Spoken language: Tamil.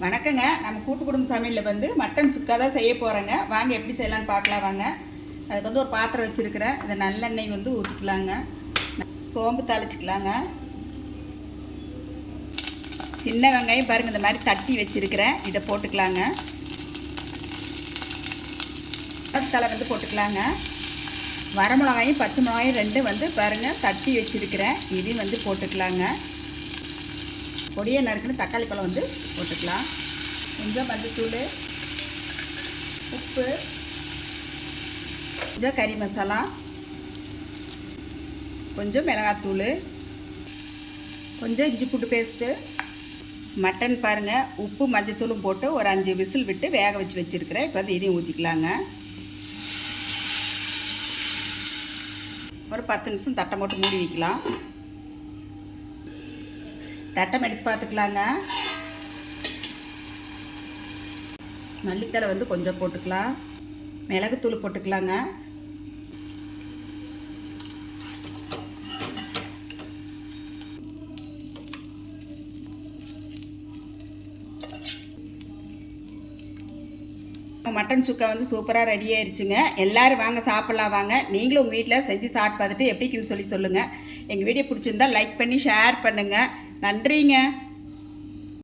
வணக்கங்க. நம்ம கூட்டு குடும்ப சமையலில் வந்து மட்டன் சுக்கா தான் செய்ய போகிறேங்க. வாங்க எப்படி செய்யலான்னு பார்க்கலாம் வாங்க. அதுக்கு வந்து ஒரு பாத்திரம் வச்சுருக்கிறேன். இதை நல்லெண்ணெய் வந்து ஊற்றிக்கலாங்க. சோம்பு தாளிச்சிக்கலாங்க. சின்ன வெங்காயம் பாருங்கள், இந்த மாதிரி தட்டி வச்சுருக்கிறேன். இதை போட்டுக்கலாங்க. தலை வந்து போட்டுக்கலாங்க. வரமிளகாயும் பச்சை மிளகாயும் ரெண்டும் வந்து பாருங்கள் தட்டி வச்சுருக்கிறேன். இதையும் வந்து போட்டுக்கலாங்க. பொடியை நறுக்குன்னு தக்காளி பழம் வந்து போட்டுக்கலாம். கொஞ்சம் மஞ்சத்தூள், உப்பு, கொஞ்சம் கறி மசாலா, கொஞ்சம் மிளகாத்தூள், கொஞ்சம் இஞ்சி பூண்டு பேஸ்ட்டு, மட்டன் பாருங்கள் உப்பு மஞ்சத்தூளும் போட்டு ஒரு 5 விசில் விட்டு வேக வச்சு வச்சுருக்கிறேன். இப்போ வந்து இதையும் ஊற்றிக்கலாங்க. ஒரு 10 நிமிஷம் தட்டை போட்டு மூடி வைக்கலாம். தட்டம் எடுத்து பார்த்துக்கலாங்க. மல்லித்தலை வந்து கொஞ்சம் போட்டுக்கலாம். மிளகுத்தூள் போட்டுக்கலாங்க. மட்டன் சுக்கா வந்து சூப்பராக ரெடி ஆயிடுச்சுங்க. எல்லோரும் வாங்க சாப்பிட்லாம் வாங்க. நீங்களும் உங்கள் வீட்டில் செஞ்சு சாப்பிட்டு பார்த்துட்டு எப்படிக்குன்னு சொல்லுங்கள். எங்கள் வீடியோ பிடிச்சிருந்தா லைக் பண்ணி ஷேர் பண்ணுங்கள். நன்றிங்க.